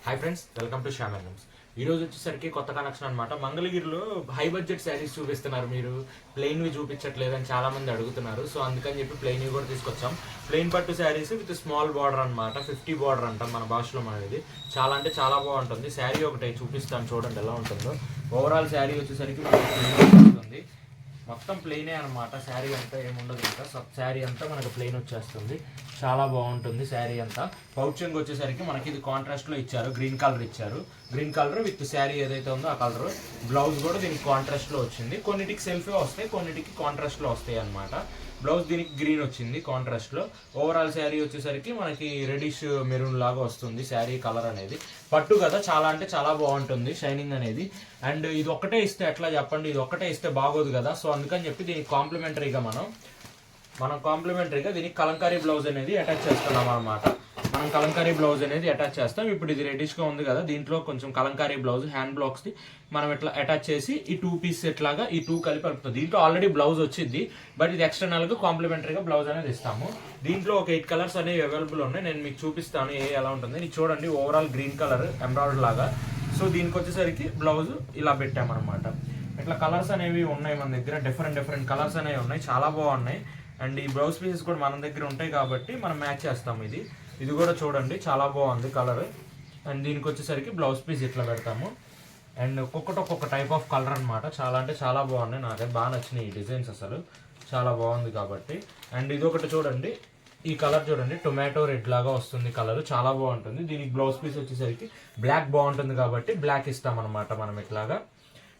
Hi friends, welcome to Shyam and ఈ రోజు వచ్చేసరికి కొత్త కనెక్షన్ అనమాట. మంగళగిరిలో హై బడ్జెట్ శారీస్ చూపిస్తున్నారు, మీరు ప్లెయిన్వి చూపించట్లేదు అని చాలా మంది అడుగుతున్నారు. సో అందుకని చెప్పి ప్లెయిన్వి కూడా తీసుకొచ్చాం. ప్లెయిన్ పట్టు శారీస్ విత్ స్మాల్ బార్డర్ అనమాట, 50 బార్డర్ అంటాం మన భాషలో. మనది చాలా అంటే చాలా బాగుంటుంది. శారీ ఒకటి చూపిస్తాను, చూడండి ఎలా ఉంటుందో. ఓవరాల్ శారీ వచ్చేసరికి వస్తుంది, మొత్తం ప్లెయినే అనమాట. శారీ అంతా ఏముండదు, ఇంకా శారీ అంతా మనకు ప్లెయిన్ వచ్చేస్తుంది. చాలా బాగుంటుంది శారీ అంతా. పౌచింగ్ వచ్చేసరికి మనకి ఇది కాంట్రాస్ట్లో ఇచ్చారు, గ్రీన్ కలర్ ఇచ్చారు. గ్రీన్ కలర్ విత్ శారీ ఏదైతే ఉందో ఆ కలర్. బ్లౌజ్ కూడా దీనికి కాంట్రాస్ట్లో వచ్చింది. కొన్నిటికి సెల్ఫే వస్తాయి, కొన్నిటికి కాంట్రాస్ట్లో వస్తాయి అనమాట. బ్లౌజ్ దీనికి గ్రీన్ వచ్చింది కాంట్రాస్ట్లో. ఓవరాల్ శారీ వచ్చేసరికి మనకి రెడిష్ మెరూన్ లాగా వస్తుంది శారీ కలర్ అనేది. పట్టు కదా, చాలా అంటే చాలా బాగుంటుంది షైనింగ్ అనేది. అండ్ ఇది ఒక్కటే ఇస్తే ఎట్లా చెప్పండి, ఇది ఒక్కటే ఇస్తే బాగోదు కదా. సో అందుకని చెప్పి దీనికి కాంప్లిమెంటరీగా మనం దీనికి కలంకారీ బ్లౌజ్ అనేది అటాచ్ చేస్తున్నాం అనమాట. మనం కలంకారీ బ్లౌజ్ అనేది అటాచ్ చేస్తాం. ఇప్పుడు ఇది రెడిష్గా ఉంది కదా, దీంట్లో కొంచెం కలంకారీ బ్లౌజ్ హ్యాండ్ బ్లాక్స్ది మనం ఇట్లా అటాచ్ చేసి ఈ 2 పీస్ ఎట్లాగా ఈ 2 కలిపి కలుపుతుంది. దీంట్లో ఆల్రెడీ బ్లౌజ్ వచ్చింది, బట్ ఇది ఎక్స్టర్నల్గా కాంప్లిమెంటరీగా బ్లౌజ్ అనేది ఇస్తాము. దీంట్లో ఒక 8 కలర్స్ అనేవి అవైలబుల్ ఉన్నాయి. నేను మీకు చూపిస్తాను ఎలా ఉంటుంది. ఇది చూడండి, ఓవరాల్ గ్రీన్ కలర్ ఎంబ్రాయిడరీ లాగా. సో దీనికి వచ్చేసరికి బ్లౌజ్ ఇలా పెట్టామన్నమాట. ఇట్లా కలర్స్ అనేవి ఉన్నాయి మన దగ్గర, డిఫరెంట్ కలర్స్ అనేవి ఉన్నాయి, చాలా బాగున్నాయి. అండ్ ఈ బ్లౌజ్ పీసెస్ కూడా మన దగ్గర ఉంటాయి కాబట్టి మనం మ్యాచ్ చేస్తాం. ఇది కూడా చూడండి, చాలా బాగుంది కలర్. అండ్ దీనికి వచ్చేసరికి బ్లౌజ్ పీస్ ఇట్లా పెడతాము. అండ్ ఒక్కొక్క టైప్ ఆఫ్ కలర్ అనమాట. చాలా అంటే చాలా బాగున్నాయి, నాకైతే బాగా నచ్చినాయి ఈ డిజైన్స్, అసలు చాలా బాగుంది కాబట్టి. అండ్ ఇది ఒకటి చూడండి, ఈ కలర్ చూడండి, టొమాటో రెడ్ లాగా వస్తుంది కలర్, చాలా బాగుంటుంది. దీనికి బ్లౌజ్ పీస్ వచ్చేసరికి బ్లాక్ బాగుంటుంది కాబట్టి బ్లాక్ ఇస్తామన్నమాట మనం ఇట్లాగా.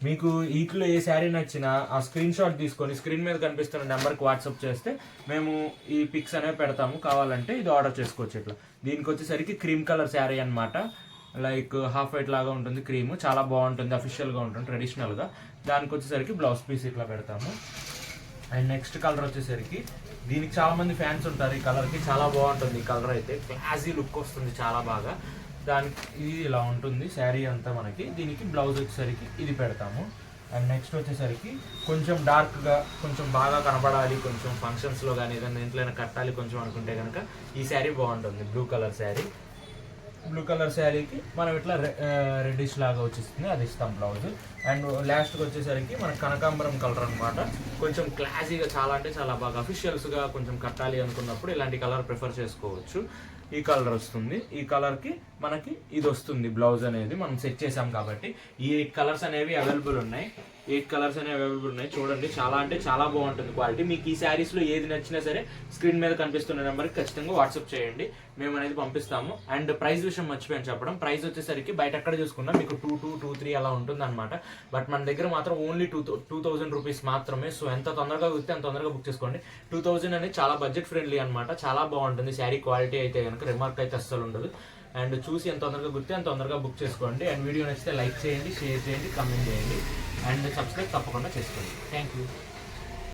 మీకు వీటిలో ఏ శారీ నచ్చినా ఆ స్క్రీన్ షాట్ తీసుకొని స్క్రీన్ మీద కనిపిస్తున్న నెంబర్కి వాట్సాప్ చేస్తే మేము ఈ పిక్స్ అనేవి పెడతాము. కావాలంటే ఇది ఆర్డర్ చేసుకోవచ్చు. ఇట్లా దీనికి వచ్చేసరికి క్రీమ్ కలర్ శారీ అనమాట, లైక్ హాఫ్ వైట్ లాగా ఉంటుంది క్రీమ్, చాలా బాగుంటుంది, అఫీషియల్గా ఉంటుంది, ట్రెడిషనల్గా. దానికి వచ్చేసరికి బ్లౌజ్ పీస్ ఇట్లా పెడతాము. అండ్ నెక్స్ట్ కలర్ వచ్చేసరికి దీనికి చాలా మంది ఫ్యాన్స్ ఉంటారు ఈ కలర్కి, చాలా బాగుంటుంది ఈ కలర్ అయితే, క్లాసీ లుక్ వస్తుంది చాలా బాగా. దానికి ఇది ఇలా ఉంటుంది శారీ అంతా మనకి. దీనికి బ్లౌజ్ వచ్చేసరికి ఇది పెడతాము. అండ్ నెక్స్ట్ వచ్చేసరికి కొంచెం డార్క్గా, కొంచెం బాగా కనబడాలి, కొంచెం ఫంక్షన్స్లో కానీ ఏదైనా ఇంట్లోనే కట్టాలి కొంచెం అనుకుంటే కనుక ఈ శారీ బాగుంటుంది. బ్లూ కలర్ శారీకి మనం ఇట్లా రెడ్డిష్ లాగా వచ్చేస్తుంది, అది ఇస్తాం బ్లౌజ్. అండ్ లాస్ట్కి వచ్చేసరికి మన కనకాంబరం కలర్ అనమాట, కొంచెం క్లాసీగా, చాలా అంటే చాలా బాగా అఫీషియల్స్గా కొంచెం కట్టాలి అనుకున్నప్పుడు ఇలాంటి కలర్ ప్రిఫర్ చేసుకోవచ్చు. ఈ కలర్ వస్తుంది, ఈ కలర్కి మనకి ఇది వస్తుంది బ్లౌజ్ అనేది మనం సెట్ చేసాం కాబట్టి. ఈ 8 కలర్స్ అనేవి అవైలబుల్ ఉన్నాయి, చూడండి. చాలా అంటే చాలా బాగుంటుంది క్వాలిటీ. మీకు ఈ శారీస్లో ఏది నచ్చినా సరే స్క్రీన్ మీద కనిపిస్తున్న నెంబర్కి ఖచ్చితంగా వాట్సాప్ చేయండి, మేము అనేది పంపిస్తాము. అండ్ ప్రైస్ విషయం మర్చిపోయాను చెప్పడం. ప్రైస్ వచ్చేసరికి బయట ఎక్కడ చూసుకున్నా మీకు 2,3 అలా ఉంటుంది అనమాట. బట్ మన దగ్గర మాత్రం ఓన్లీ 2,000 రూపీస్ మాత్రమే. సో ఎంత తొందరగా కుదిరితే అంత తొందరగా బుక్ చేసుకోండి. 2,000 అనేది చాలా బడ్జెట్ ఫ్రెండ్లీ అనమాట, చాలా బాగుంటుంది శారీ క్వాలిటీ అయితే కనుక, రిమార్క్ అయితే అస్సలు ఉండదు. అండ్ చూసి ఎంత తొందరగా కుదిరితే అంత తొందరగా బుక్ చేసుకోండి. అండ్ వీడియో నచ్చితే లైక్ చేయండి, షేర్ చేయండి, కామెంట్ చేయండి, అండ్ సబ్స్క్రైబ్ తప్పకుండా చేసుకోండి. Thank you.